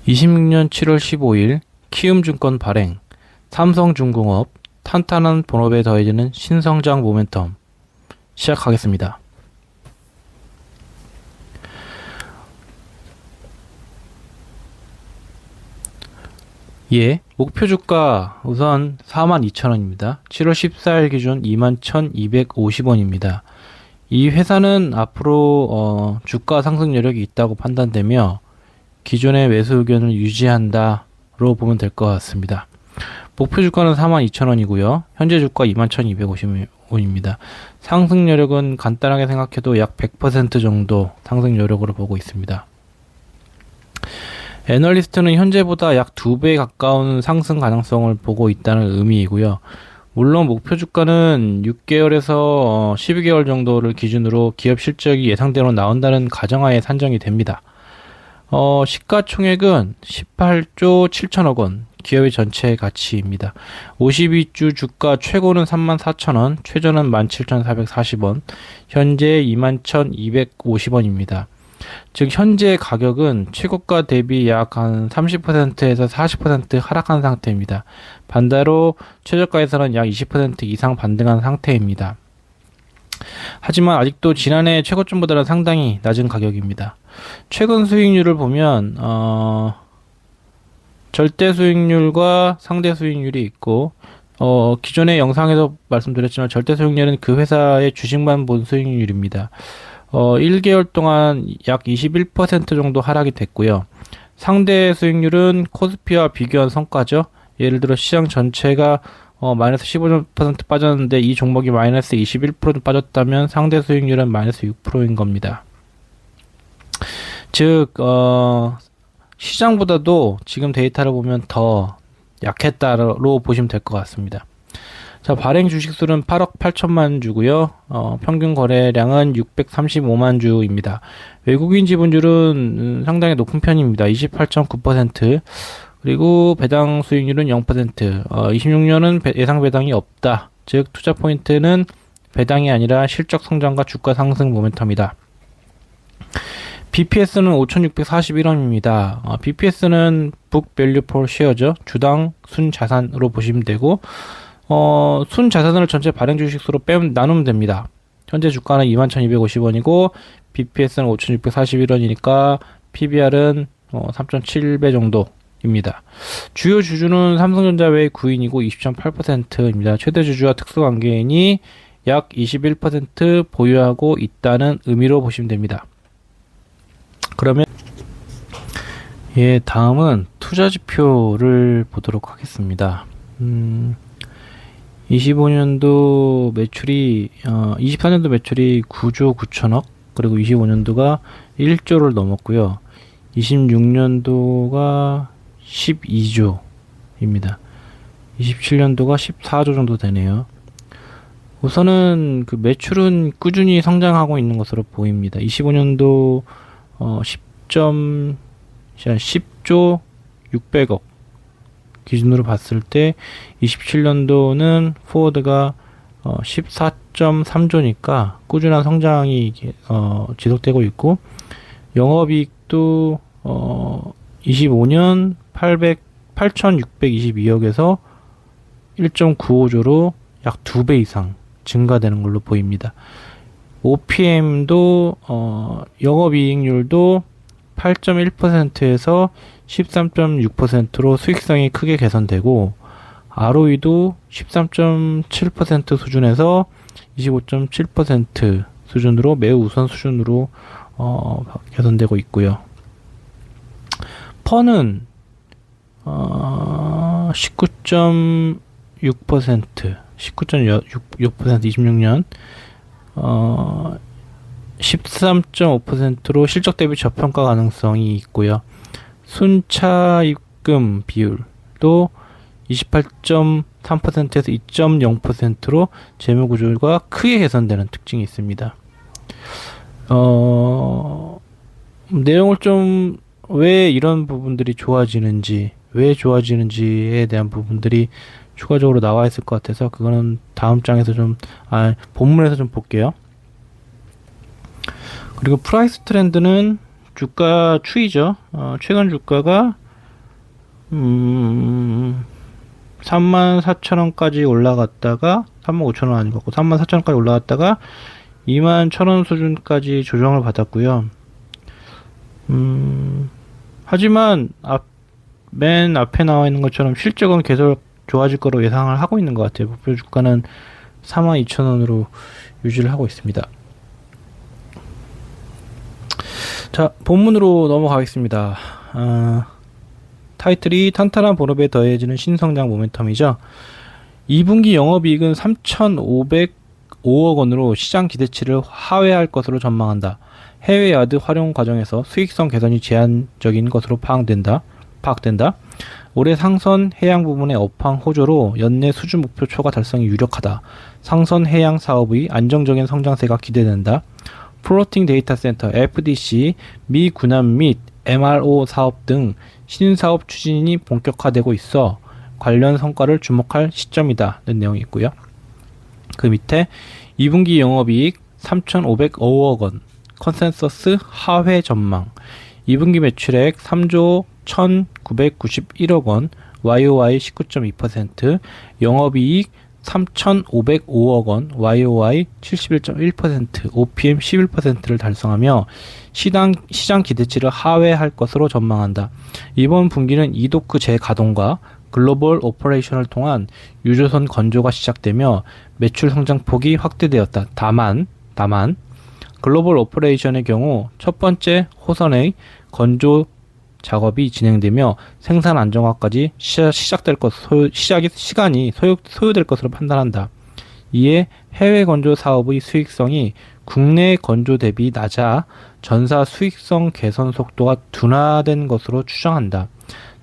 26년 7월 15일 키움증권 발행, 삼성중공업 탄탄한 본업에 더해지는 신성장 모멘텀 시작하겠습니다. 목표 주가 우선 42,000원입니다. 7월 14일 기준 21,250원입니다. 이 회사는 앞으로 주가 상승 여력이 있다고 판단되며 기존의 매수 의견을 유지한다로 보면 될 것 같습니다. 목표 주가는 42,000원이고요. 현재 주가 21,250원입니다. 상승 여력은 간단하게 생각해도 약 100% 정도 상승 여력으로 보고 있습니다. 애널리스트는 현재보다 약 2배 가까운 상승 가능성을 보고 있다는 의미이고요. 물론 목표 주가는 6개월에서 12개월 정도를 기준으로 기업 실적이 예상대로 나온다는 가정하에 산정이 됩니다. 시가총액은 18조 7천억 원, 기업의 전체 가치입니다. 52주 주가 최고는 34,000원, 최저는 17,440원, 현재 21,250원입니다. 즉 현재 가격은 최고가 대비 약 한 30%에서 40% 하락한 상태입니다. 반대로 최저가에서는 약 20% 이상 반등한 상태입니다. 하지만 아직도 지난해 최고점보다는 상당히 낮은 가격입니다. 최근 수익률을 보면 절대 수익률과 상대 수익률이 있고 기존의 영상에서 말씀드렸지만 절대 수익률은 그 회사의 주식만 본 수익률입니다. 1개월 동안 약 21% 정도 하락이 됐고요. 상대 수익률은 코스피와 비교한 성과죠. 예를 들어 시장 전체가 마이너스 15% 빠졌는데 이 종목이 마이너스 21% 빠졌다면 상대 수익률은 마이너스 6%인 겁니다. 즉 시장보다도 지금 데이터를 보면 더 약했다로 보시면 될 것 같습니다. 자, 발행 주식수는 8억 8천만 주고요. 평균 거래량은 635만 주입니다. 외국인 지분율은 상당히 높은 편입니다. 28.9%. 그리고 배당 수익률은 0%. 26년은 예상 배당이 없다. 즉 투자 포인트는 배당이 아니라 실적 성장과 주가 상승 모멘텀이다. BPS는 5,641원입니다. BPS는 Book Value per Share죠. 주당 순자산으로 보시면 되고 순자산을 전체 발행 주식수로 나누면 됩니다. 현재 주가는 21,250원이고 BPS는 5,641원이니까 PBR은 3.7배 정도입니다. 주요 주주는 삼성전자 외 9인이고 20.8%입니다. 최대 주주와 특수관계인이 약 21% 보유하고 있다는 의미로 보시면 됩니다. 그러면 다음은 투자 지표를 보도록 하겠습니다. 24년도 매출이 9조 9천억, 그리고 25년도가 1조를 넘었고요. 26년도가 12조입니다. 27년도가 14조 정도 되네요. 우선은 그 매출은 꾸준히 성장하고 있는 것으로 보입니다. 25년도 10조 600억 기준으로 봤을 때 27년도는 포워드가 14.3조니까 꾸준한 성장이 지속되고 있고, 영업이익도 25년 8,622억에서 1.95조로 약 2배 이상 증가되는 걸로 보입니다. OPM도 영업이익률도 8.1%에서 13.6%로 수익성이 크게 개선되고, ROE도 13.7% 수준에서 25.7% 수준으로 매우 우선 수준으로 개선되고 있고요. 펀은 19.6% 26년 13.5%로 실적 대비 저평가 가능성이 있고요. 순차입금 비율도 28.3%에서 2.0%로 재무 구조가 크게 개선되는 특징이 있습니다. 내용을 좀 왜 이런 부분들이 좋아지는지, 왜 좋아지는지에 대한 부분들이 추가적으로 나와 있을 것 같아서 그거는 다음 장에서 본문에서 좀 볼게요. 그리고 프라이스 트렌드는 주가 추이죠. 최근 주가가 34,000원까지 올라갔다가 35,000원 아닌 것 같고 34,000원까지 올라갔다가 21,000원 수준까지 조정을 받았고요. 하지만 맨 앞에 나와 있는 것처럼 실적은 계속 좋아질 거로 예상을 하고 있는 것 같아요. 목표 주가는 42,000원으로 유지를 하고 있습니다. 자, 본문으로 넘어가겠습니다. 타이틀이 탄탄한 본업에 더해지는 신성장 모멘텀이죠. 2분기 영업이익은 3,505억 원으로 시장 기대치를 하회할 것으로 전망한다. 해외 야드 활용 과정에서 수익성 개선이 제한적인 것으로 파악된다. 올해 상선 해양 부분의 업황 호조로 연내 수주 목표 초과 달성이 유력하다. 상선 해양 사업의 안정적인 성장세가 기대된다. 플로팅 데이터 센터 FDC, 미 군함 및 MRO 사업 등 신사업 추진이 본격화되고 있어 관련 성과를 주목할 시점이다는 내용이 있고요. 그 밑에 2분기 영업이익 3,505억 원, 컨센서스 하회 전망, 2분기 매출액 3조 1,991억 원, YOY 19.2%, 영업이익 3,505억 원, YOY 71.1%, OPM 11%를 달성하며 시장 기대치를 하회할 것으로 전망한다. 이번 분기는 이도크 재가동과 글로벌 오퍼레이션을 통한 유조선 건조가 시작되며 매출 성장폭이 확대되었다. 다만 글로벌 오퍼레이션의 경우 첫 번째 호선의 건조 작업이 진행되며 생산 안정화까지 시작될 시간이 소요될 것으로 판단한다. 이에 해외 건조 사업의 수익성이 국내 건조 대비 낮아 전사 수익성 개선 속도가 둔화된 것으로 추정한다.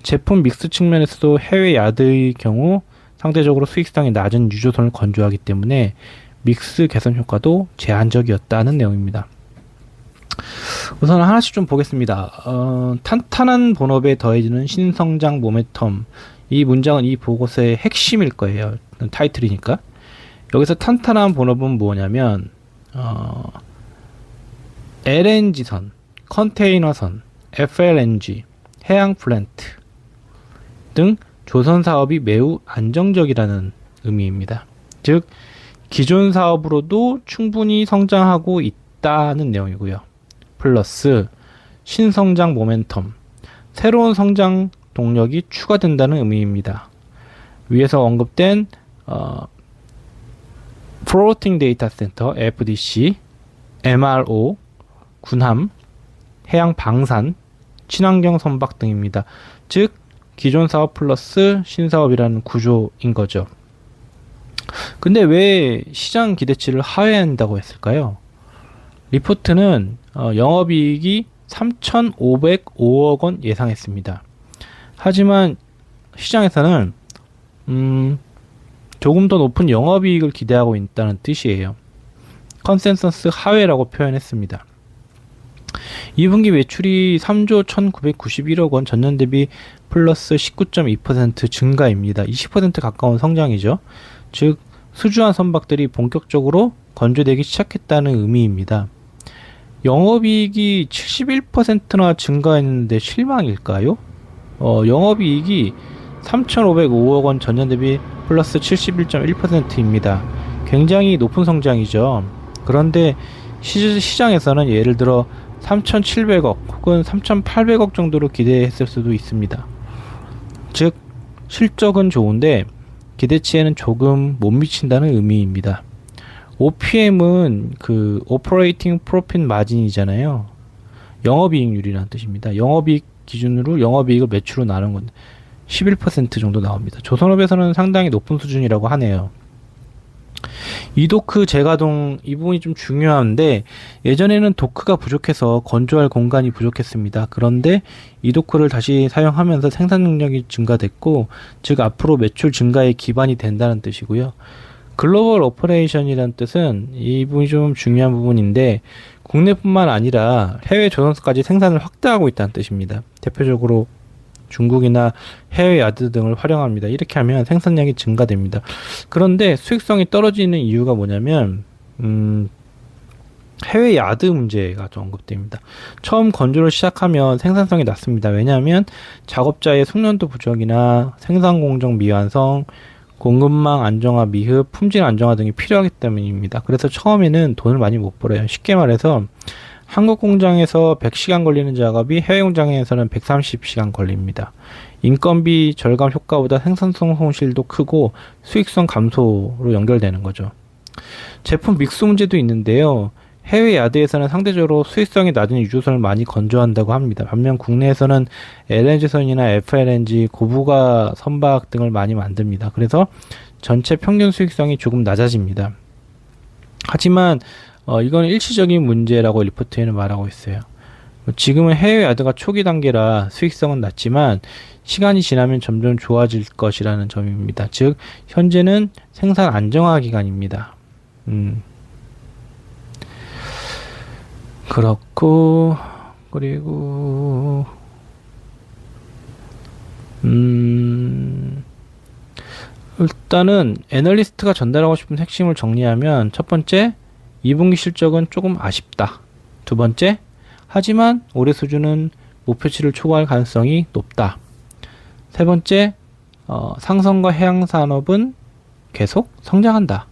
제품 믹스 측면에서도 해외 야드의 경우 상대적으로 수익성이 낮은 유조선을 건조하기 때문에 믹스 개선 효과도 제한적이었다는 내용입니다. 우선 하나씩 좀 보겠습니다. 탄탄한 본업에 더해지는 신성장 모멘텀. 이 문장은 이 보고서의 핵심일 거예요. 타이틀이니까. 여기서 탄탄한 본업은 뭐냐면 LNG선, 컨테이너선, FLNG, 해양 플랜트 등 조선 사업이 매우 안정적이라는 의미입니다. 즉 기존 사업으로도 충분히 성장하고 있다는 내용이고요. 플러스 신성장 모멘텀, 새로운 성장 동력이 추가된다는 의미입니다. 위에서 언급된 플로팅 데이터 센터 FDC, MRO, 군함, 해양 방산, 친환경 선박 등입니다. 즉 기존 사업 플러스 신사업이라는 구조인 거죠. 근데 왜 시장 기대치를 하회한다고 했을까요? 리포트는 영업이익이 3,505억 원 예상했습니다. 하지만 시장에서는 조금 더 높은 영업이익을 기대하고 있다는 뜻이에요. 컨센서스 하회라고 표현했습니다. 2분기 매출이 3조 1,991억 원, 전년 대비 플러스 19.2% 증가입니다. 20% 가까운 성장이죠. 즉 수주한 선박들이 본격적으로 건조되기 시작했다는 의미입니다. 영업이익이 71%나 증가했는데 실망일까요? 영업이익이 3,505억 원, 전년 대비 플러스 71.1%입니다. 굉장히 높은 성장이죠. 그런데 시장에서는 예를 들어 3,700억 혹은 3,800억 정도로 기대했을 수도 있습니다. 즉 실적은 좋은데 기대치에는 조금 못 미친다는 의미입니다. OPM은 그 Operating Profit Margin이잖아요. 영업이익률이라는 뜻입니다. 영업이익 기준으로 영업이익을 매출로 나눈 건데 11% 정도 나옵니다. 조선업에서는 상당히 높은 수준이라고 하네요. 이도크 재가동, 이 부분이 좀 중요한데 예전에는 도크가 부족해서 건조할 공간이 부족했습니다. 그런데 이도크를 다시 사용하면서 생산 능력이 증가됐고, 즉 앞으로 매출 증가의 기반이 된다는 뜻이고요. 글로벌 오퍼레이션이라는 뜻은 이 부분이 좀 중요한 부분인데 국내뿐만 아니라 해외 조선소까지 생산을 확대하고 있다는 뜻입니다. 대표적으로 중국이나 해외 야드 등을 활용합니다. 이렇게 하면 생산량이 증가됩니다. 그런데 수익성이 떨어지는 이유가 뭐냐면 해외 야드 문제가 좀 언급됩니다. 처음 건조를 시작하면 생산성이 낮습니다. 왜냐하면 작업자의 숙련도 부족이나 생산 공정 미완성, 공급망 안정화 미흡, 품질 안정화 등이 필요하기 때문입니다. 그래서 처음에는 돈을 많이 못 벌어요. 쉽게 말해서 한국 공장에서 100시간 걸리는 작업이 해외 공장에서는 130시간 걸립니다. 인건비 절감 효과보다 생산성 손실도 크고 수익성 감소로 연결되는 거죠. 제품 믹스 문제도 있는데요. 해외 야드에서는 상대적으로 수익성이 낮은 유조선을 많이 건조한다고 합니다. 반면 국내에서는 LNG선이나 FLNG, 고부가 선박 등을 많이 만듭니다. 그래서 전체 평균 수익성이 조금 낮아집니다. 하지만 이건 일시적인 문제라고 리포트에는 말하고 있어요. 지금은 해외 야드가 초기 단계라 수익성은 낮지만 시간이 지나면 점점 좋아질 것이라는 점입니다. 즉 현재는 생산 안정화 기간입니다. 그렇고, 그리고 일단은 애널리스트가 전달하고 싶은 핵심을 정리하면, 첫 번째, 2분기 실적은 조금 아쉽다. 두 번째, 하지만 올해 수준은 목표치를 초과할 가능성이 높다. 세 번째, 상선과 해양산업은 계속 성장한다.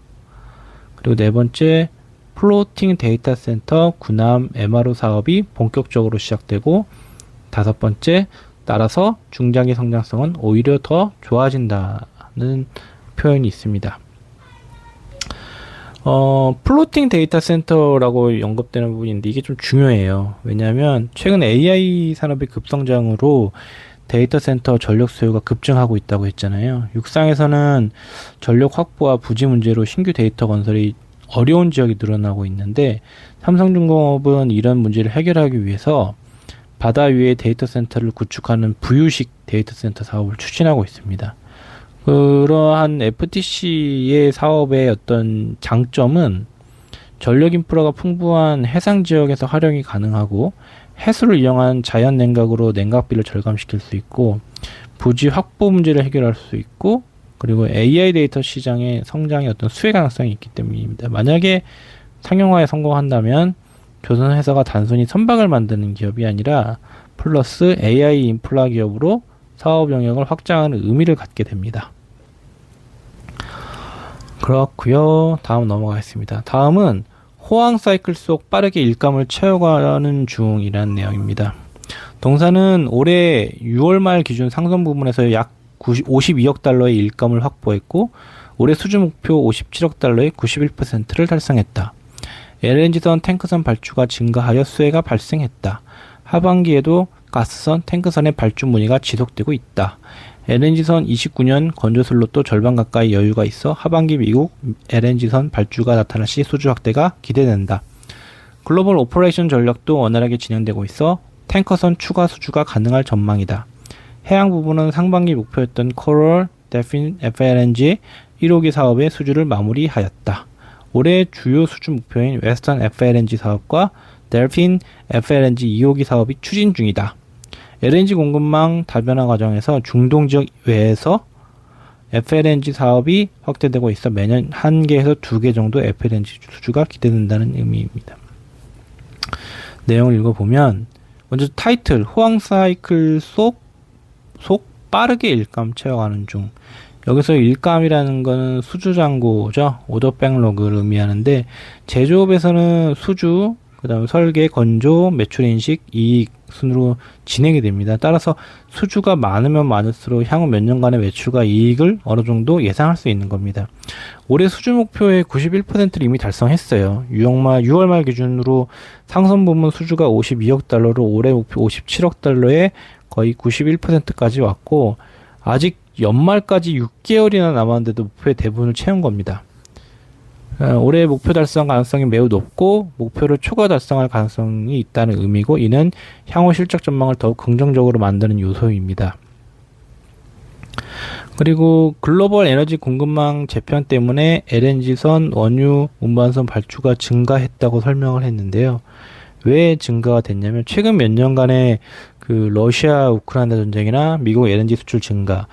그리고 네 번째, 플로팅 데이터 센터 군함 MRO 사업이 본격적으로 시작되고, 다섯 번째, 따라서 중장기 성장성은 오히려 더 좋아진다는 표현이 있습니다. 플로팅 데이터 센터라고 언급되는 부분인데 이게 좀 중요해요. 왜냐하면 최근 AI 산업의 급성장으로 데이터 센터 전력 수요가 급증하고 있다고 했잖아요. 육상에서는 전력 확보와 부지 문제로 신규 데이터 건설이 어려운 지역이 늘어나고 있는데, 삼성중공업은 이런 문제를 해결하기 위해서 바다 위에 데이터 센터를 구축하는 부유식 데이터 센터 사업을 추진하고 있습니다. 그러한 FTC의 사업의 어떤 장점은 전력 인프라가 풍부한 해상 지역에서 활용이 가능하고, 해수를 이용한 자연 냉각으로 냉각비를 절감시킬 수 있고, 부지 확보 문제를 해결할 수 있고, 그리고 AI 데이터 시장의 성장의 어떤 수혜 가능성이 있기 때문입니다. 만약에 상용화에 성공한다면 조선회사가 단순히 선박을 만드는 기업이 아니라 플러스 AI 인프라 기업으로 사업 영역을 확장하는 의미를 갖게 됩니다. 그렇고요. 다음 넘어가겠습니다. 다음은 호황 사이클 속 빠르게 일감을 채워가는 중이라는 내용입니다. 동사는 올해 6월 말 기준 상선 부문에서 약 52억 달러의 일감을 확보했고, 올해 수주 목표 57억 달러의 91%를 달성했다. LNG선, 탱크선 발주가 증가하여 수혜가 발생했다. 하반기에도 가스선, 탱크선의 발주 문의가 지속되고 있다. LNG선 29년 건조 슬롯도 절반 가까이 여유가 있어 하반기 미국 LNG선 발주가 나타날 시 수주 확대가 기대된다. 글로벌 오퍼레이션 전략도 원활하게 진행되고 있어 탱커선 추가 수주가 가능할 전망이다. 해양 부분은 상반기 목표였던 코럴, 델핀, FLNG 1호기 사업의 수주를 마무리하였다. 올해 주요 수주 목표인 웨스턴 FLNG 사업과 델핀 FLNG 2호기 사업이 추진 중이다. LNG 공급망 다변화 과정에서 중동 지역 외에서 FLNG 사업이 확대되고 있어 매년 1개에서 2개 정도 FLNG 수주가 기대된다는 의미입니다. 내용을 읽어보면, 먼저 타이틀, 호황 사이클 속 빠르게 일감 채워가는 중. 여기서 일감이라는 거는 수주 잔고죠. 오더 백로그를 의미하는데, 제조업에서는 수주, 그 다음에 설계, 건조, 매출 인식, 이익 순으로 진행이 됩니다. 따라서 수주가 많으면 많을수록 향후 몇 년간의 매출과 이익을 어느 정도 예상할 수 있는 겁니다. 올해 수주 목표의 91%를 이미 달성했어요. 6월 말 기준으로 상선 부문 수주가 52억 달러로 올해 목표 57억 달러에 거의 91%까지 왔고, 아직 연말까지 6개월이나 남았는데도 목표의 대부분을 채운 겁니다. 올해 목표 달성 가능성이 매우 높고 목표를 초과 달성할 가능성이 있다는 의미고, 이는 향후 실적 전망을 더욱 긍정적으로 만드는 요소입니다. 그리고 글로벌 에너지 공급망 재편 때문에 LNG선, 원유, 운반선 발주가 증가했다고 설명을 했는데요. 왜 증가가 됐냐면, 최근 몇 년간의 그 러시아 우크라이나 전쟁이나 미국 LNG 수출 증가,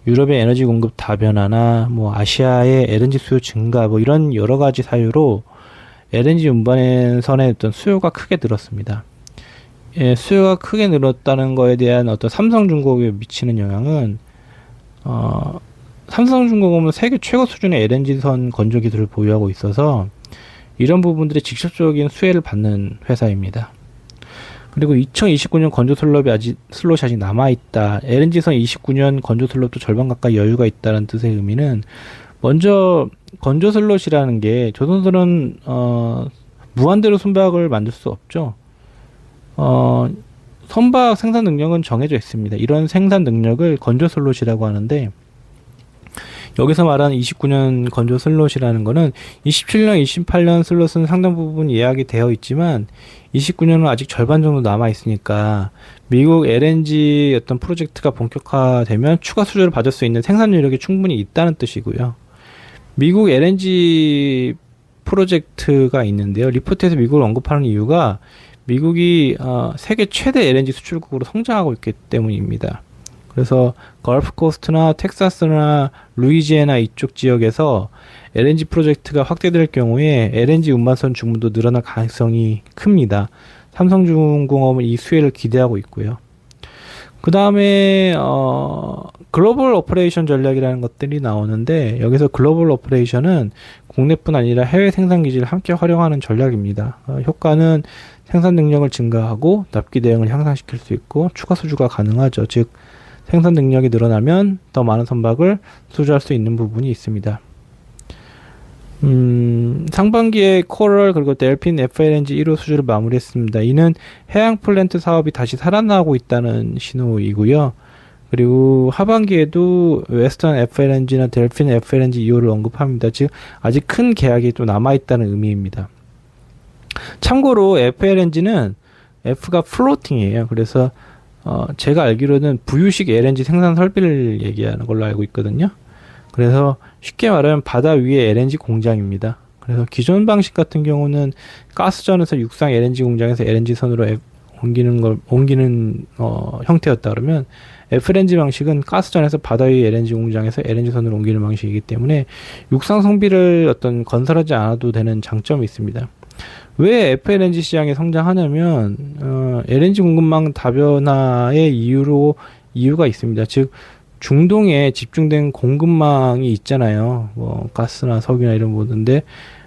유럽의 에너지 공급 다변화나 아시아의 LNG 수요 증가, 이런 여러 가지 사유로 LNG 운반선의 어떤 수요가 크게 늘었습니다. 예, 수요가 크게 늘었다는 거에 대한 어떤 삼성중공업에 미치는 영향은 삼성중공업은 세계 최고 수준의 LNG선 건조 기술을 보유하고 있어서 이런 부분들이 직접적인 수혜를 받는 회사입니다. 그리고 2029년 건조 슬롯이 아직 남아있다. LNG선 29년 건조 슬롯도 절반 가까이 여유가 있다는 뜻의 의미는, 먼저 건조 슬롯이라는 게, 조선소는 무한대로 선박을 만들 수 없죠. 선박 생산 능력은 정해져 있습니다. 이런 생산 능력을 건조 슬롯이라고 하는데, 여기서 말하는 29년 건조 슬롯이라는 거는 27년, 28년 슬롯은 상당 부분 예약이 되어 있지만 29년은 아직 절반 정도 남아 있으니까 미국 LNG 어떤 프로젝트가 본격화되면 추가 수주를 받을 수 있는 생산 여력이 충분히 있다는 뜻이고요. 미국 LNG 프로젝트가 있는데요. 리포트에서 미국을 언급하는 이유가 미국이 세계 최대 LNG 수출국으로 성장하고 있기 때문입니다. 그래서 걸프 코스트나 텍사스나 루이지애나 이쪽 지역에서 LNG 프로젝트가 확대될 경우에 LNG 운반선 주문도 늘어날 가능성이 큽니다. 삼성중공업은 이 수혜를 기대하고 있고요. 그 다음에 글로벌 오퍼레이션 전략이라는 것들이 나오는데, 여기서 글로벌 오퍼레이션은 국내뿐 아니라 해외 생산 기지를 함께 활용하는 전략입니다. 효과는 생산 능력을 증가하고 납기 대응을 향상시킬 수 있고 추가 수주가 가능하죠. 즉 생산 능력이 늘어나면 더 많은 선박을 수주할 수 있는 부분이 있습니다. 상반기에 코럴 그리고 델핀 FLNG 1호 수주를 마무리했습니다. 이는 해양 플랜트 사업이 다시 살아나고 있다는 신호이고요. 그리고 하반기에도 웨스턴 FLNG나 델핀 FLNG 2호를 언급합니다. 즉 아직 큰 계약이 또 남아있다는 의미입니다. 참고로 FLNG는 F가 플로팅이에요. 그래서 제가 알기로는 부유식 LNG 생산 설비를 얘기하는 걸로 알고 있거든요. 그래서 쉽게 말하면 바다 위에 LNG 공장입니다. 그래서 기존 방식 같은 경우는 가스전에서 육상 LNG 공장에서 LNG 선으로 옮기는 형태였다 그러면, FLNG 방식은 가스전에서 바다 위 LNG 공장에서 LNG 선으로 옮기는 방식이기 때문에 육상 성비를 어떤 건설하지 않아도 되는 장점이 있습니다. 왜 FLNG 시장이 성장하냐면 LNG 공급망 다변화의 이유가 있습니다. 즉 중동에 집중된 공급망이 있잖아요. 뭐 가스나 석유나 이런 부분인데,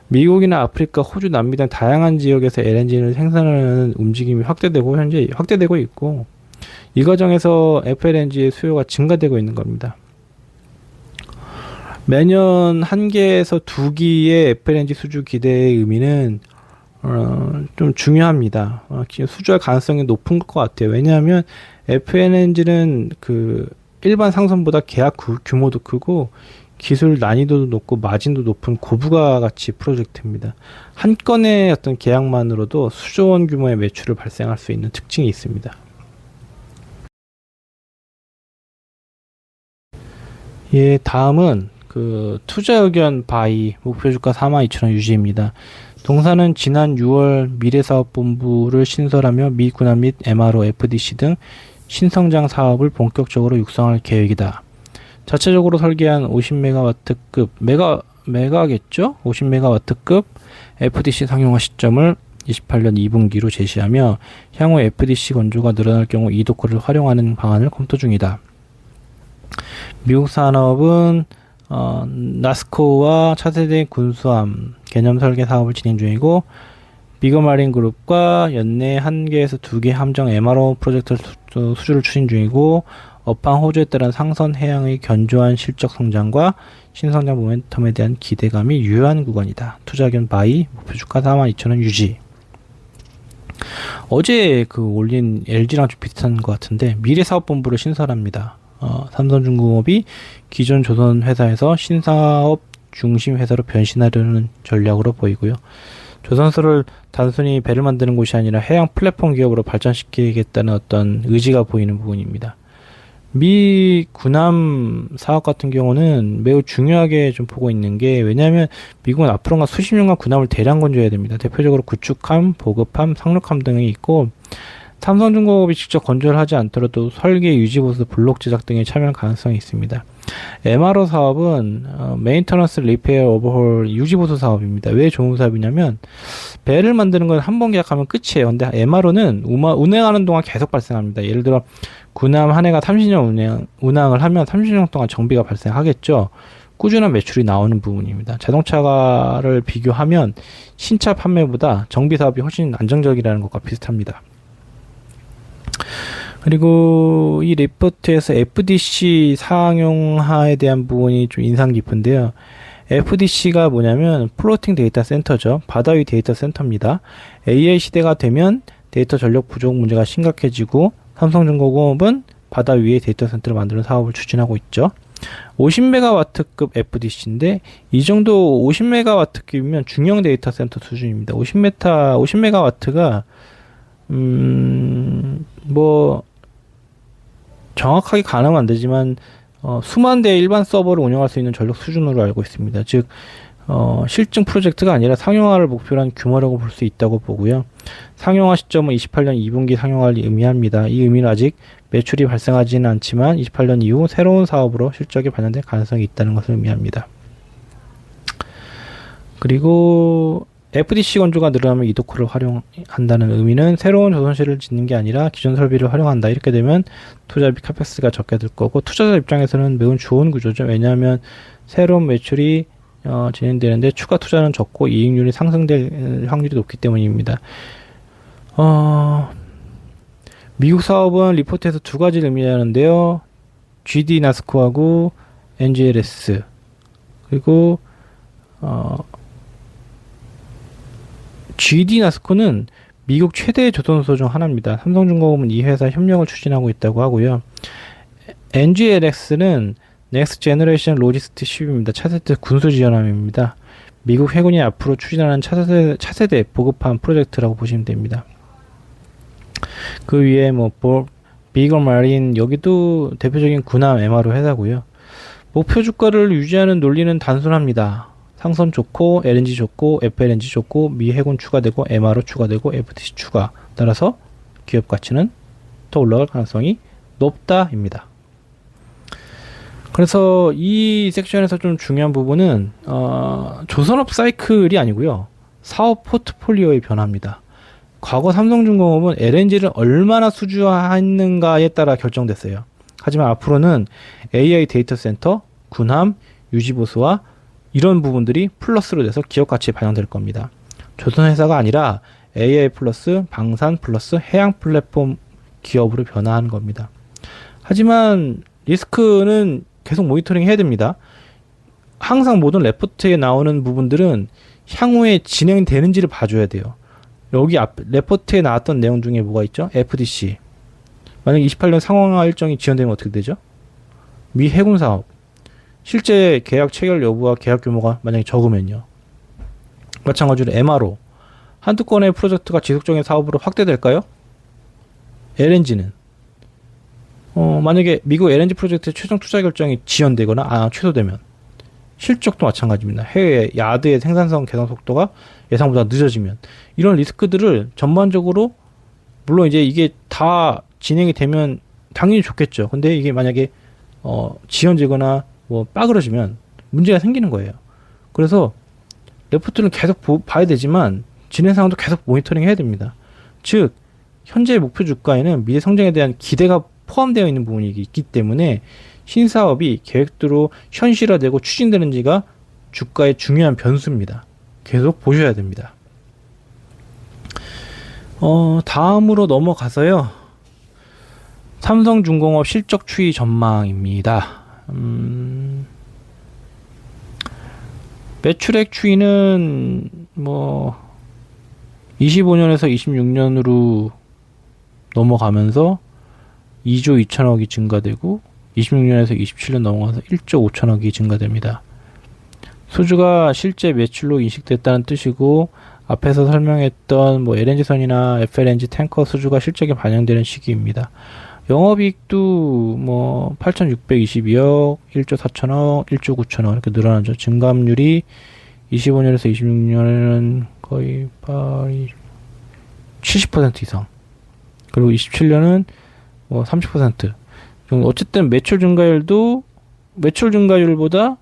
미국이나 아프리카, 호주, 남미 등 다양한 지역에서 LNG를 생산하는 움직임이 현재 확대되고 있고, 이 과정에서 FLNG의 수요가 증가되고 있는 겁니다. 매년 1기에서 2기의 FLNG 수주 기대의 의미는 좀 중요합니다. 수주할 가능성이 높은 것 같아요. 왜냐하면 FLNG는 그 일반 상선보다 계약 규모도 크고 기술 난이도도 높고 마진도 높은 고부가 가치 프로젝트입니다. 한 건의 어떤 계약만으로도 수조 원 규모의 매출을 발생할 수 있는 특징이 있습니다. 예, 다음은 그 투자 의견 바이 목표 주가 42,000원 유지입니다. 동사는 지난 6월 미래사업본부를 신설하며 미 군함 및 MRO, FDC 등 신성장 사업을 본격적으로 육성할 계획이다. 자체적으로 설계한 50메가와트급 메가겠죠? 50메가와트급 FDC 상용화 시점을 28년 2분기로 제시하며 향후 FDC 건조가 늘어날 경우 이 도크를 활용하는 방안을 검토 중이다. 미국 산업은 나스코와 차세대 군수함 개념 설계 사업을 진행 중이고, 비거마린 그룹과 연내 1개에서 2개 함정 MRO 프로젝트 수주를 추진 중이고, 업황 호조에 따른 상선 해양의 견조한 실적 성장과 신성장 모멘텀에 대한 기대감이 유효한 구간이다. 투자 의견 바이, 목표 주가 42,000원 유지. 어제 올린 LG랑 좀 비슷한 것 같은데, 미래사업본부를 신설합니다. 삼성중공업이 기존 조선 회사에서 신사업 중심 회사로 변신하려는 전략으로 보이고요. 조선소를 단순히 배를 만드는 곳이 아니라 해양 플랫폼 기업으로 발전시키겠다는 어떤 의지가 보이는 부분입니다. 미 군함 사업 같은 경우는 매우 중요하게 좀 보고 있는 게, 왜냐하면 미국은 앞으로가 수십 년간 군함을 대량 건조해야 됩니다. 대표적으로 구축함, 보급함, 상륙함 등이 있고, 삼성중공업이 직접 건조를 하지 않더라도 설계, 유지, 보수, 블록 제작 등에 참여할 가능성이 있습니다. MRO 사업은 메인터넌스 리페어 오버홀 유지보수 사업입니다. 왜 좋은 사업이냐면 배를 만드는 건 한 번 계약하면 끝이에요. 근데 MRO는 운행하는 동안 계속 발생합니다. 예를 들어 군함 한 해가 30년 운항을 하면 30년 동안 정비가 발생하겠죠. 꾸준한 매출이 나오는 부분입니다. 자동차를 비교하면 신차 판매보다 정비 사업이 훨씬 안정적이라는 것과 비슷합니다. 그리고 이 리포트에서 FDC 상용화에 대한 부분이 좀 인상 깊은데요. FDC가 뭐냐면 플로팅 데이터 센터죠. 바다 위 데이터 센터입니다. AI 시대가 되면 데이터 전력 부족 문제가 심각해지고 삼성중공업은 바다 위에 데이터 센터를 만드는 사업을 추진하고 있죠. 50메가와트급 FDC인데 이 정도 50메가와트급이면 중형 데이터 센터 수준입니다. 50메가와트가 뭐 정확하게 가늠은 안 되지만 수만 대의 일반 서버를 운영할 수 있는 전력 수준으로 알고 있습니다. 즉 실증 프로젝트가 아니라 상용화를 목표로 한 규모라고 볼 수 있다고 보고요. 상용화 시점은 28년 2분기 상용화를 의미합니다. 이 의미는 아직 매출이 발생하지는 않지만 28년 이후 새로운 사업으로 실적이 반영될 가능성이 있다는 것을 의미합니다. 그리고 FDC 건조가 늘어나면 이도커를 활용한다는 의미는 새로운 조선실을 짓는 게 아니라 기존 설비를 활용한다. 이렇게 되면 투자비 카펙스가 적게 들 거고 투자자 입장에서는 매우 좋은 구조죠. 왜냐하면 새로운 매출이 진행되는데 추가 투자는 적고 이익률이 상승될 확률이 높기 때문입니다. 미국 사업은 리포트에서 두 가지를 의미하는데요. GD 나스코하고 NGLS 그리고 GD 나스코는 미국 최대 조선소 중 하나입니다. 삼성중공업은 이 회사 협력을 추진하고 있다고 하고요. NGLX는 넥스트 제너레이션 로지스틱 쉽입니다. 차세대 군수지원함입니다. 미국 해군이 앞으로 추진하는 차세대 보급함 프로젝트라고 보시면 됩니다. 그 위에 비거 마린 여기도 대표적인 군함 MRO 회사고요. 목표 주가를 유지하는 논리는 단순합니다. 상선 좋고 LNG 좋고 FLNG 좋고 미 해군 추가되고 MRO 추가되고 FTC 추가 따라서 기업 가치는 더 올라갈 가능성이 높다입니다. 그래서 이 섹션에서 좀 중요한 부분은 조선업 사이클이 아니고요. 사업 포트폴리오의 변화입니다. 과거 삼성중공업은 LNG를 얼마나 수주했는가에 따라 결정됐어요. 하지만 앞으로는 AI 데이터 센터, 군함, 유지보수와 이런 부분들이 플러스로 돼서 기업 가치에 반영될 겁니다. 조선회사가 아니라 AI 플러스 방산 플러스 해양 플랫폼 기업으로 변화하는 겁니다. 하지만 리스크는 계속 모니터링 해야 됩니다. 항상 모든 레포트에 나오는 부분들은 향후에 진행되는지를 봐줘야 돼요. 여기 레포트에 나왔던 내용 중에 뭐가 있죠? FDC. 만약 28년 상황화 일정이 지연되면 어떻게 되죠? 미 해군 사업. 실제 계약 체결 여부와 계약 규모가 만약에 적으면요. 마찬가지로 MRO. 한두 건의 프로젝트가 지속적인 사업으로 확대될까요? LNG는 만약에 미국 LNG 프로젝트의 최종 투자 결정이 지연되거나 취소되면 실적도 마찬가지입니다. 해외 야드의 생산성 개선 속도가 예상보다 늦어지면 이런 리스크들을 전반적으로 물론 이제 이게 다 진행이 되면 당연히 좋겠죠. 근데 이게 만약에 지연되거나 빠그러지면 문제가 생기는 거예요. 그래서 레포트는 계속 봐야 되지만 진행 상황도 계속 모니터링 해야 됩니다. 즉 현재 목표 주가에는 미래 성장에 대한 기대가 포함되어 있는 부분이 있기 때문에 신사업이 계획대로 현실화되고 추진되는지가 주가의 중요한 변수입니다. 계속 보셔야 됩니다. 다음으로 넘어가서요. 삼성중공업 실적 추이 전망입니다. 매출액 추이는 25년에서 26년으로 넘어가면서 2조 2천억이 증가되고 26년에서 27년 넘어가서 1조 5천억이 증가됩니다. 수주가 실제 매출로 인식됐다는 뜻이고 앞에서 설명했던 LNG선이나 FLNG 탱커 수주가 실적에 반영되는 시기입니다. 영업이익도 8,622억, 1조 4천억, 1조 9천억 이렇게 늘어나죠. 증감률이 25년에서 26년에는 거의 70% 이상. 그리고 27년은 30%. 어쨌든 매출 증가율도 매출 증가율보다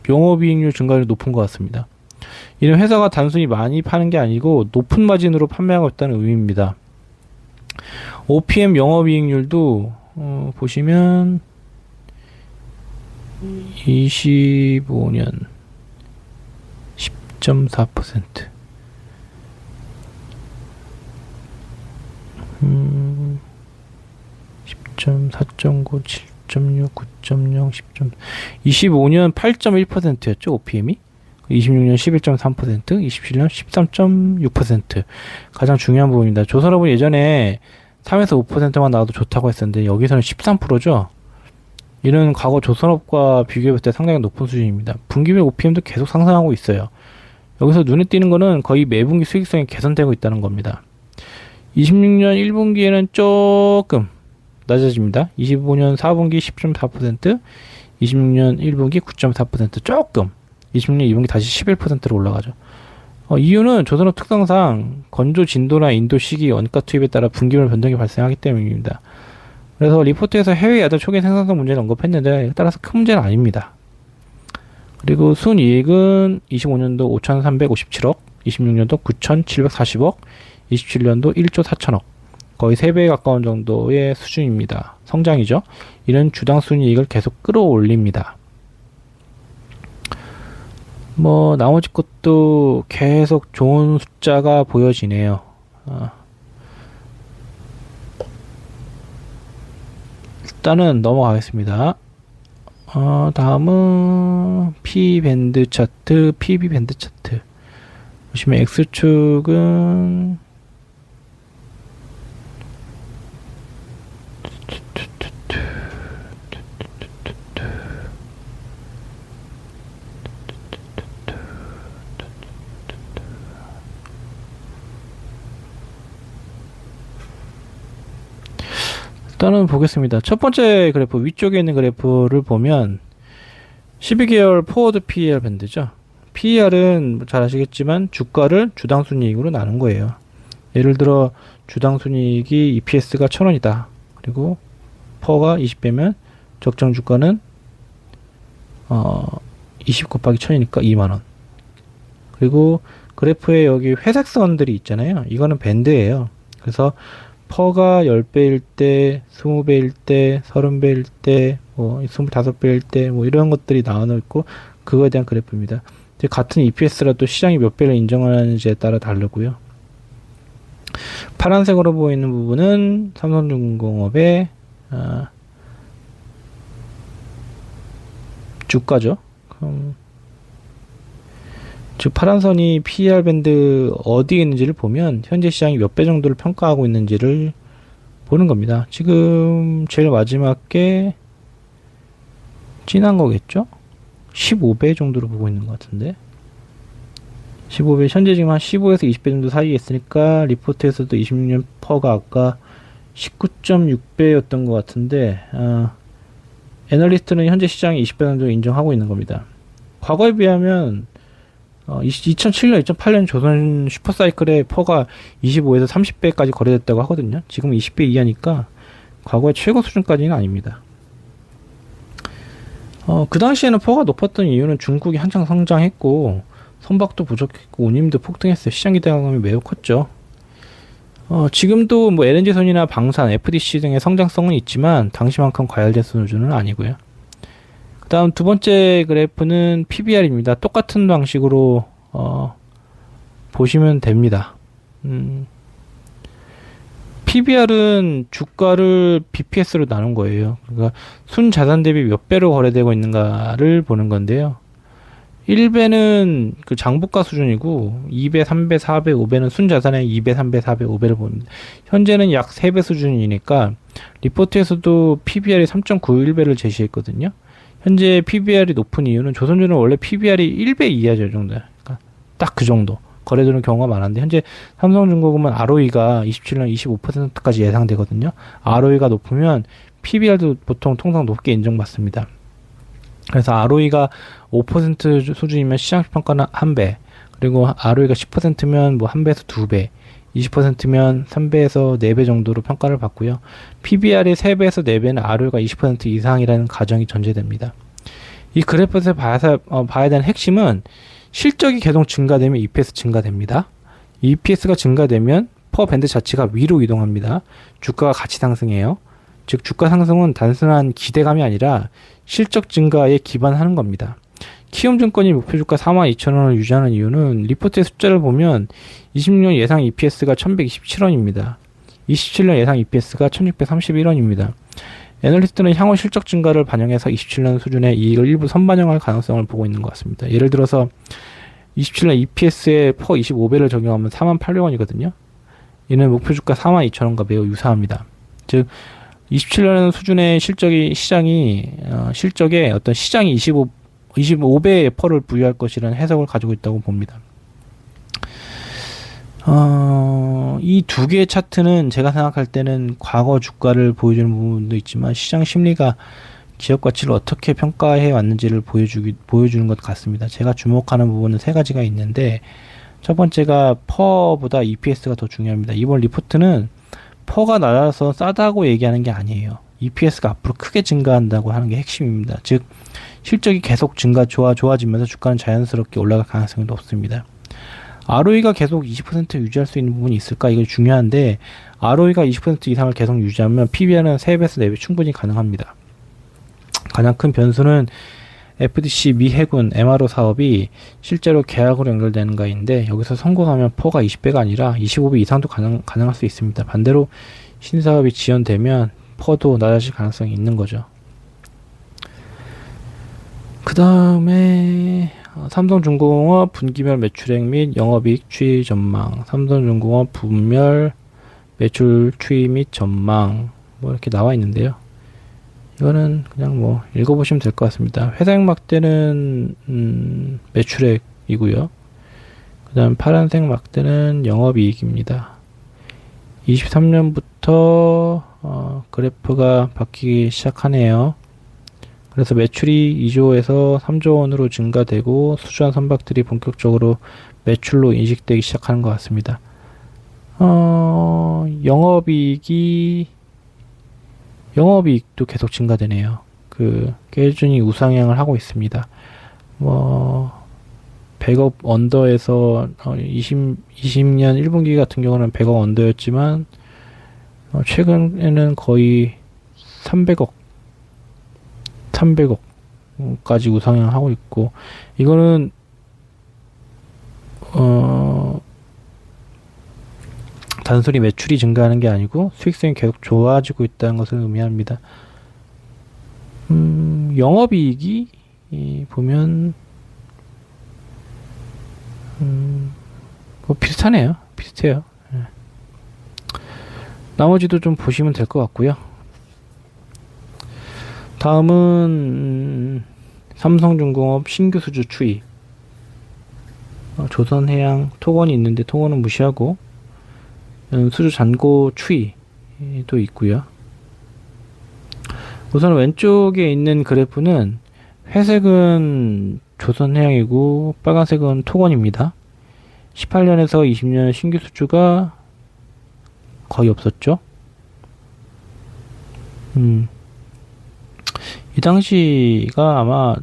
영업이익률 증가율이 높은 것 같습니다. 이는 회사가 단순히 많이 파는 게 아니고 높은 마진으로 판매하고 있다는 의미입니다. OPM 영업이익률도 보시면 25년 10.4%. 10.4.9, 7.6, 9.0, 10. 25년 8.1%였죠, OPM이. 26년 11.3%, 27년 13.6%. 가장 중요한 부분입니다. 조선업은 예전에 3에서 5%만 나와도 좋다고 했었는데 여기서는 13%죠. 이는 과거 조선업과 비교해볼 때 상당히 높은 수준입니다. 분기별 OPM도 계속 상승하고 있어요. 여기서 눈에 띄는 거는 거의 매분기 수익성이 개선되고 있다는 겁니다. 26년 1분기에는 조금 낮아집니다. 25년 4분기 10.4%, 26년 1분기 9.4% 조금, 26년 2분기 다시 11%로 올라가죠. 이유는 조선업 특성상 건조 진도나 인도 시기, 원가 투입에 따라 분기별 변동이 발생하기 때문입니다. 그래서 리포트에서 해외 야자 초기 생산성 문제를 언급했는데 따라서 큰 문제는 아닙니다. 그리고 순이익은 25년도 5,357억, 26년도 9,740억, 27년도 1조 4천억, 거의 3배에 가까운 정도의 수준입니다. 성장이죠. 이는 주당 순이익을 계속 끌어올립니다. 나머지 것도 계속 좋은 숫자가 보여지네요. 일단은 넘어가겠습니다. 다음은 P밴드 차트, PB밴드 차트. 보시면 X축은 일단은 보겠습니다. 첫 번째 그래프, 위쪽에 있는 그래프를 보면 12개월 포워드 PER 밴드죠. PER은 잘 아시겠지만 주가를 주당 순이익으로 나눈 거예요. 예를 들어 주당 순이익이 EPS가 1,000원이다. 그리고 퍼가 20배면 적정 주가는 20 곱하기 1000이니까 2만원. 그리고 그래프에 여기 회색 선들이 있잖아요. 이거는 밴드예요. 그래서 퍼가 10배일 때, 20배일 때, 30배일 때, 25배일 때, 이런 것들이 나와 있고, 그거에 대한 그래프입니다. 같은 EPS라도 시장이 몇 배를 인정하는지에 따라 다르고요. 파란색으로 보이는 부분은 삼성중공업의 주가죠. 즉 파란선이 PER 밴드 어디에 있는지를 보면 현재 시장이 몇 배 정도를 평가하고 있는지를 보는 겁니다. 지금 제일 마지막에 진한 거겠죠? 15배 정도로 보고 있는 것 같은데 15배, 현재 지금 한 15에서 20배 정도 사이에 있으니까 리포트에서도 26년 퍼가 아까 19.6배였던 것 같은데 애널리스트는 현재 시장이 20배 정도 인정하고 있는 겁니다. 과거에 비하면 2007년, 2008년 조선 슈퍼사이클에 퍼가 25에서 30배까지 거래됐다고 하거든요. 지금 20배 이하니까 과거의 최고 수준까지는 아닙니다. 그 당시에는 퍼가 높았던 이유는 중국이 한창 성장했고 선박도 부족했고 운임도 폭등했어요. 시장 기대감이 매우 컸죠. 지금도 LNG선이나 방산, FDC 등의 성장성은 있지만 당시만큼 과열된 수준은 아니고요. 그 다음 두 번째 그래프는 PBR입니다. 똑같은 방식으로 보시면 됩니다. PBR은 주가를 BPS로 나눈 거예요. 그러니까 순자산 대비 몇 배로 거래되고 있는가를 보는 건데요. 1배는 그 장부가 수준이고 2배, 3배, 4배, 5배는 순자산의 2배, 3배, 4배, 5배를 봅니다. 현재는 약 3배 수준이니까 리포트에서도 PBR이 3.91배를 제시했거든요. 현재 PBR이 높은 이유는 조선주는 원래 PBR이 1배 이하죠. 이 정도. 그러니까 딱 그 정도 거래되는 경우가 많은데 현재 삼성중공업은 ROE가 27년 25%까지 예상되거든요. ROE가 높으면 PBR도 보통 통상 높게 인정받습니다. 그래서 ROE가 5% 수준이면 시장평가는 1배, 그리고 ROE가 10%면 1배에서 2배, 20%면 3배에서 4배 정도로 평가를 받고요. PBR이 3배에서 4배는 ROE가 20% 이상이라는 가정이 전제됩니다. 이 그래프에서 봐야 되는 핵심은 실적이 계속 증가되면 EPS 증가됩니다. EPS가 증가되면 퍼 밴드 자체가 위로 이동합니다. 주가가 같이 상승해요. 즉 주가 상승은 단순한 기대감이 아니라 실적 증가에 기반하는 겁니다. 키움증권이 목표주가 42,000원을 유지하는 이유는 리포트의 숫자를 보면 26년 예상 EPS가 1127원입니다. 27년 예상 EPS가 1631원입니다. 애널리스트는 향후 실적 증가를 반영해서 27년 수준의 이익을 일부 선반영할 가능성을 보고 있는 것 같습니다. 예를 들어서 27년 EPS에 퍼 25배를 적용하면 48,000원이거든요. 이는 목표주가 42,000원과 매우 유사합니다. 즉 27년 수준의 실적에 어떤 시장이 25배의 펄을 부여할 것이라는 해석을 가지고 있다고 봅니다. 이 두 개의 차트는 제가 생각할 때는 과거 주가를 보여주는 부분도 있지만 시장 심리가 기업 가치를 어떻게 평가해 왔는지를 보여주는 것 같습니다. 제가 주목하는 부분은 세 가지가 있는데, 첫 번째가 퍼보다 EPS가 더 중요합니다. 이번 리포트는 퍼가 낮아서 싸다고 얘기하는 게 아니에요. EPS가 앞으로 크게 증가한다고 하는 게 핵심입니다. 즉 실적이 계속 좋아지면서 주가는 자연스럽게 올라갈 가능성이 높습니다. ROE가 계속 20% 유지할 수 있는 부분이 있을까? 이게 중요한데, ROE가 20% 이상을 계속 유지하면 PBR은 3배에서 4배 충분히 가능합니다. 가장 큰 변수는 FDC 미 해군 MRO 사업이 실제로 계약으로 연결되는가인데, 여기서 성공하면 퍼가 20배가 아니라 25배 이상도 가능할 수 있습니다. 반대로 신사업이 지연되면 퍼도 낮아질 가능성이 있는 거죠. 그 다음에 삼성중공업 분기별 매출액 및 영업이익 추이 전망, 삼성중공업 분별 매출 추이 및 전망, 뭐 이렇게 나와 있는데요. 이거는 그냥 읽어보시면 될 것 같습니다. 회사익 막대는 매출액이고요. 그 다음 파란색 막대는 영업이익입니다. 23년부터 그래프가 바뀌기 시작하네요. 그래서 매출이 2조에서 3조 원으로 증가되고 수주한 선박들이 본격적으로 매출로 인식되기 시작하는 것 같습니다. 영업이익도 계속 증가되네요. 꾸준히 우상향을 하고 있습니다. 100억 언더에서 20년 1분기 같은 경우는 100억 언더였지만 최근에는 거의 300억까지 우상향하고 있고, 이거는 단순히 매출이 증가하는 게 아니고 수익성이 계속 좋아지고 있다는 것을 의미합니다. 영업이익이 보면 비슷해요. 예. 나머지도 좀 보시면 될 것 같고요. 다음은 삼성중공업 신규 수주 추이. 조선해양 토건이 있는데 토건은 무시하고 수주 잔고 추이도 있고요. 우선 왼쪽에 있는 그래프는 회색은 조선해양이고 빨간색은 토건입니다. 18년에서 20년 신규 수주가 거의 없었죠. 이 당시가 아마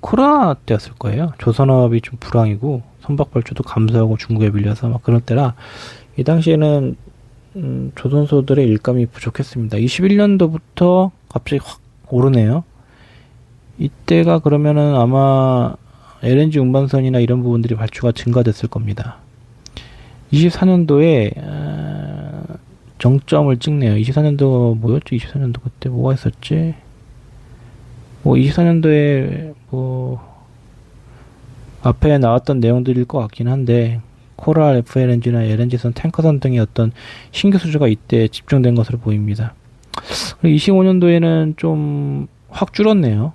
코로나 때였을 거예요. 조선업이 좀 불황이고 선박 발주도 감소하고 중국에 밀려서 막 그런 때라, 이 당시에는 조선소들의 일감이 부족했습니다. 21년도부터 갑자기 확 오르네요. 이때가 그러면은 아마 LNG 운반선이나 이런 부분들이 발주가 증가됐을 겁니다. 24년도에 정점을 찍네요. 24년도 뭐였죠? 24년도 그때 뭐가 있었지? 24년도에 앞에 나왔던 내용들일 것 같긴 한데, 코랄 FLNG나 LNG선, 탱커선 등의 어떤 신규 수주가 이때 집중된 것으로 보입니다. 25년도에는 좀 확 줄었네요.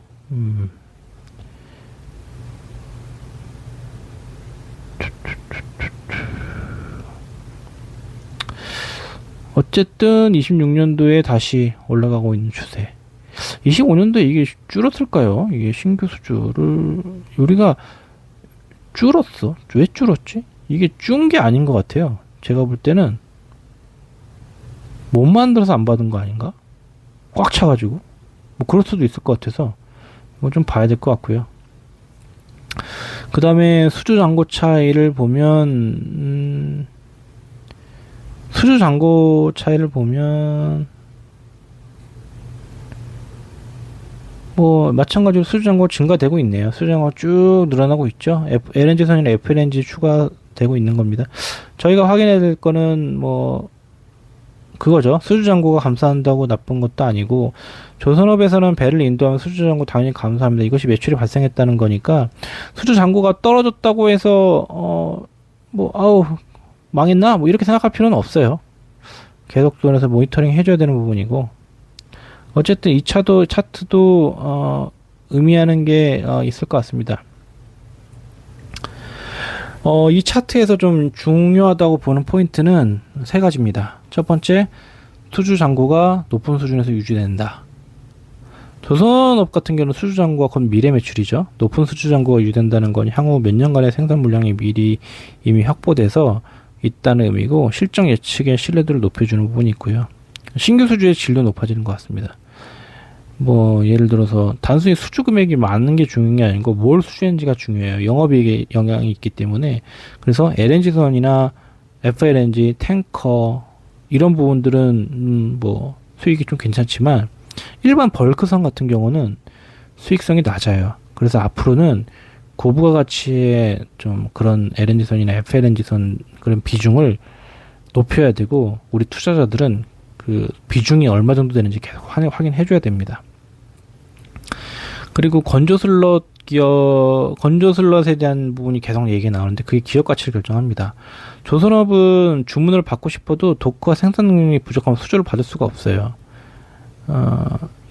어쨌든 26년도에 다시 올라가고 있는 추세. 25년도에 이게 줄었을까요? 이게 신규 수주를 우리가 줄었어. 왜 줄었지? 이게 준 게 아닌 것 같아요. 제가 볼 때는 못 만들어서 안 받은 거 아닌가? 꽉 차가지고 뭐 그럴 수도 있을 것 같아서 이거 좀 봐야 될 것 같고요. 그 다음에 수주 잔고 차이를 보면 수주 잔고 차이를 보면 뭐 마찬가지로 수주 잔고 증가되고 있네요. 수주 잔고 쭉 늘어나고 있죠. LNG선이나 FLNG 추가되고 있는 겁니다. 저희가 확인해야 될 거는 뭐 그거죠. 수주 잔고가 감소한다고 나쁜 것도 아니고, 조선업에서는 배를 인도하면 수주 잔고 당연히 감소합니다. 이것이 매출이 발생했다는 거니까 수주 잔고가 떨어졌다고 해서 뭐 아우 망했나 뭐 이렇게 생각할 필요는 없어요. 계속 돈에서 모니터링 해줘야 되는 부분이고, 어쨌든 이 차트도 의미하는 게 있을 것 같습니다. 이 차트에서 좀 중요하다고 보는 포인트는 세 가지입니다. 첫 번째, 수주 잔고가 높은 수준에서 유지된다. 조선업 같은 경우는 수주 잔고가 곧 미래 매출이죠. 높은 수주 잔고가 유지된다는 건 향후 몇 년간의 생산 물량이 미리 이미 확보돼서 있다는 의미고, 실적 예측의 신뢰도를 높여주는 부분이 있고요. 신규 수주의 질도 높아지는 것 같습니다. 뭐 예를 들어서 단순히 수주 금액이 많은 게 중요한 게 아니고 뭘 수주했는지가 중요해요. 영업이익에 영향이 있기 때문에. 그래서 LNG선이나 FLNG, 탱커 이런 부분들은 뭐 수익이 좀 괜찮지만, 일반 벌크선 같은 경우는 수익성이 낮아요. 그래서 앞으로는 고부가 가치의 좀 그런 LNG선이나 FLNG선 그런 비중을 높여야 되고, 우리 투자자들은 그 비중이 얼마 정도 되는지 계속 확인해 줘야 됩니다. 그리고 건조슬롯에 대한 부분이 계속 얘기가 나오는데, 그게 기업 가치를 결정합니다. 조선업은 주문을 받고 싶어도 도크와 생산 능력이 부족하면 수주를 받을 수가 없어요.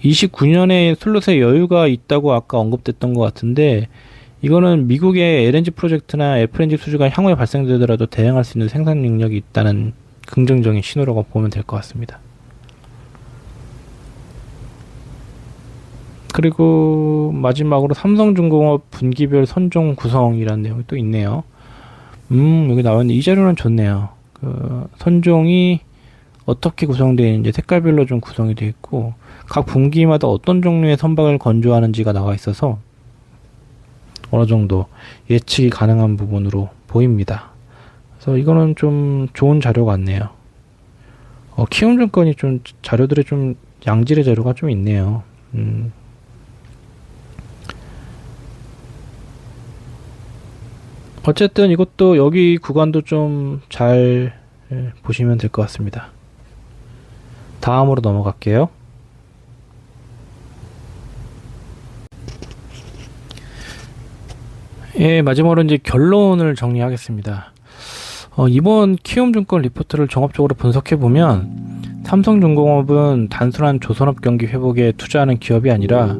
29년에 슬롯에 여유가 있다고 아까 언급됐던 것 같은데, 이거는 미국의 LNG 프로젝트나 FLNG 수주가 향후에 발생되더라도 대응할 수 있는 생산 능력이 있다는 긍정적인 신호라고 보면 될 것 같습니다. 그리고 마지막으로 삼성중공업 분기별 선종 구성이라는 내용이 또 있네요. 여기 나왔는데 이 자료는 좋네요. 그 선종이 어떻게 구성되어 있는지 색깔별로 좀 구성이 되어 있고, 각 분기마다 어떤 종류의 선박을 건조하는지가 나와 있어서 어느 정도 예측이 가능한 부분으로 보입니다. 그래서 이거는 좀 좋은 자료 같네요. 키움증권이 좀 자료들이 좀 양질의 자료가 좀 있네요. 어쨌든 이것도 여기 구간도 좀 잘 보시면 될 것 같습니다. 다음으로 넘어갈게요. 예, 마지막으로 이제 결론을 정리하겠습니다. 이번 키움증권 리포트를 종합적으로 분석해보면, 삼성중공업은 단순한 조선업 경기 회복에 투자하는 기업이 아니라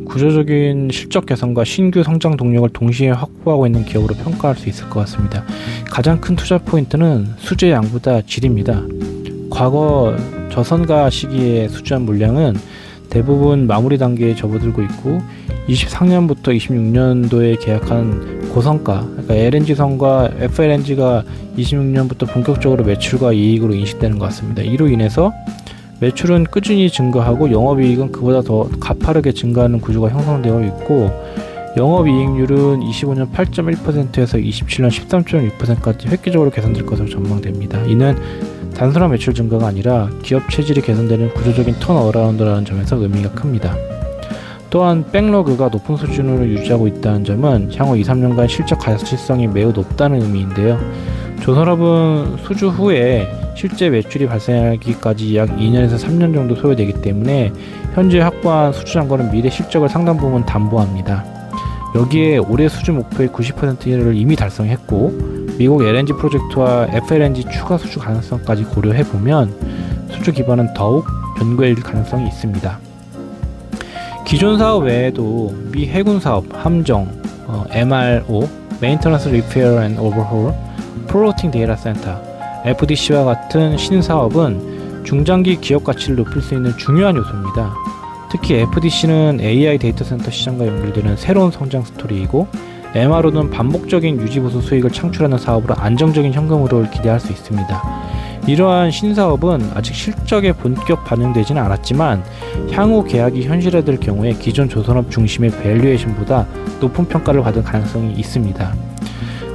구조적인 실적 개선과 신규 성장 동력을 동시에 확보하고 있는 기업으로 평가할 수 있을 것 같습니다. 가장 큰 투자 포인트는 수주의 양보다 질입니다. 과거 저선가 시기에 수주한 물량은 대부분 마무리 단계에 접어들고 있고, 23년부터 26년도에 계약한 고성가, 그러니까 LNG선과 FLNG가 26년부터 본격적으로 매출과 이익으로 인식되는 것 같습니다. 이로 인해서 매출은 꾸준히 증가하고 영업이익은 그보다 더 가파르게 증가하는 구조가 형성되어 있고, 영업이익률은 25년 8.1%에서 27년 13.6%까지 획기적으로 개선될 것으로 전망됩니다. 이는 단순한 매출 증가가 아니라 기업 체질이 개선되는 구조적인 턴어라운드라는 점에서 의미가 큽니다. 또한 백로그가 높은 수준으로 유지하고 있다는 점은 향후 2-3년간 실적 가시성이 매우 높다는 의미인데요. 조선업은 수주 후에 실제 매출이 발생하기까지 약 2년에서 3년 정도 소요되기 때문에 현재 확보한 수주 잔고는 미래 실적을 상당 부분 담보합니다. 여기에 올해 수주 목표의 90%를 이미 달성했고, 미국 LNG 프로젝트와 FLNG 추가 수주 가능성까지 고려해보면 수주 기반은 더욱 견고해질 가능성이 있습니다. 기존 사업 외에도 미 해군 사업, 함정, MRO, Maintenance Repair and Overhaul, Floating Data Center, FDC와 같은 신사업은 중장기 기업 가치를 높일 수 있는 중요한 요소입니다. 특히 FDC는 AI 데이터 센터 시장과 연결되는 새로운 성장 스토리이고, MRO는 반복적인 유지보수 수익을 창출하는 사업으로 안정적인 현금 흐름을 기대할 수 있습니다. 이러한 신사업은 아직 실적에 본격 반영되지는 않았지만 향후 계약이 현실화될 경우에 기존 조선업 중심의 밸류에이션보다 높은 평가를 받을 가능성이 있습니다.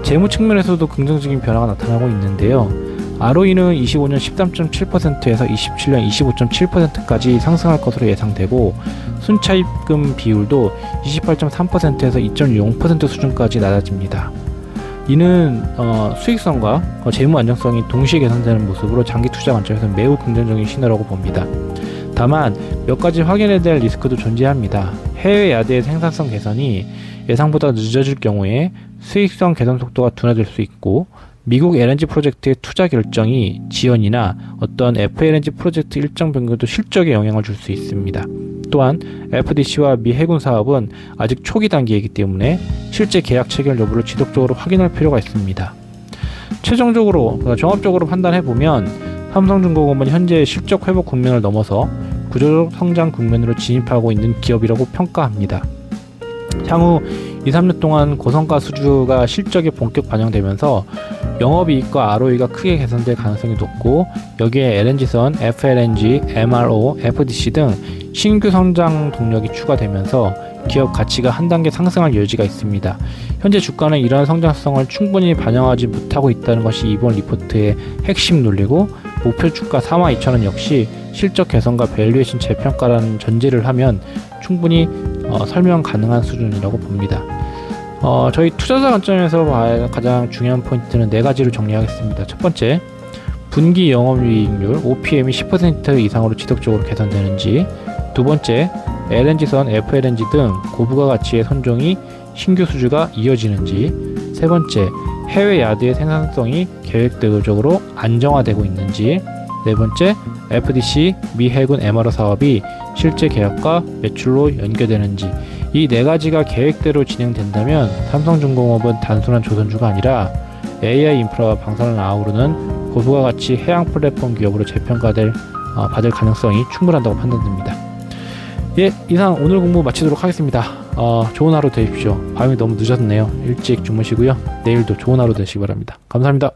재무 측면에서도 긍정적인 변화가 나타나고 있는데요. ROE는 25년 13.7%에서 27년 25.7%까지 상승할 것으로 예상되고 순차입금 비율도 28.3%에서 2.0% 수준까지 낮아집니다. 이는 수익성과 재무 안정성이 동시에 개선되는 모습으로 장기 투자 관점에서 매우 긍정적인 신호라고 봅니다. 다만 몇 가지 확인해야 될 리스크도 존재합니다. 해외 야대의 생산성 개선이 예상보다 늦어질 경우에 수익성 개선 속도가 둔화될 수 있고 미국 LNG 프로젝트의 투자 결정이 지연이나 어떤 FLNG 프로젝트 일정 변경도 실적에 영향을 줄 수 있습니다. 또한 FDC와 미 해군 사업은 아직 초기 단계이기 때문에 실제 계약 체결 여부를 지속적으로 확인할 필요가 있습니다. 최종적으로 종합적으로 판단해보면 삼성중공업은 현재 실적 회복 국면을 넘어서 구조적 성장 국면으로 진입하고 있는 기업이라고 평가합니다. 향후 2-3년 동안 고성과 수주가 실적에 본격 반영되면서 영업이익과 ROE가 크게 개선될 가능성이 높고 여기에 LNG선, FLNG, MRO, FDC 등 신규 성장 동력이 추가되면서 기업 가치가 한 단계 상승할 여지가 있습니다. 현재 주가는 이러한 성장성을 충분히 반영하지 못하고 있다는 것이 이번 리포트의 핵심 논리고 목표 주가 42,000원 역시 실적 개선과 밸류에이션 재평가라는 전제를 하면 충분히 설명 가능한 수준이라고 봅니다. 저희 투자자 관점에서 가장 중요한 포인트는 4가지로 정리하겠습니다. 첫 번째, 분기 영업이익률 OPM이 10% 이상으로 지속적으로 개선되는지, 두 번째, LNG선, FLNG 등 고부가 가치의 선종이 신규 수주가 이어지는지, 세 번째, 해외 야드의 생산성이 계획대로적으로 안정화되고 있는지, 네 번째, FDC, 미 해군 MRO 사업이 실제 계약과 매출로 연계되는지. 이 4가지가 계획대로 진행된다면 삼성중공업은 단순한 조선주가 아니라 AI 인프라와 방산을 아우르는 고부가 가치 해양 플랫폼 기업으로 재평가될 받을 가능성이 충분하다고 판단됩니다. 예, 이상 오늘 공부 마치도록 하겠습니다. 좋은 하루 되십시오. 밤이 너무 늦었네요. 일찍 주무시고요. 내일도 좋은 하루 되시기 바랍니다. 감사합니다.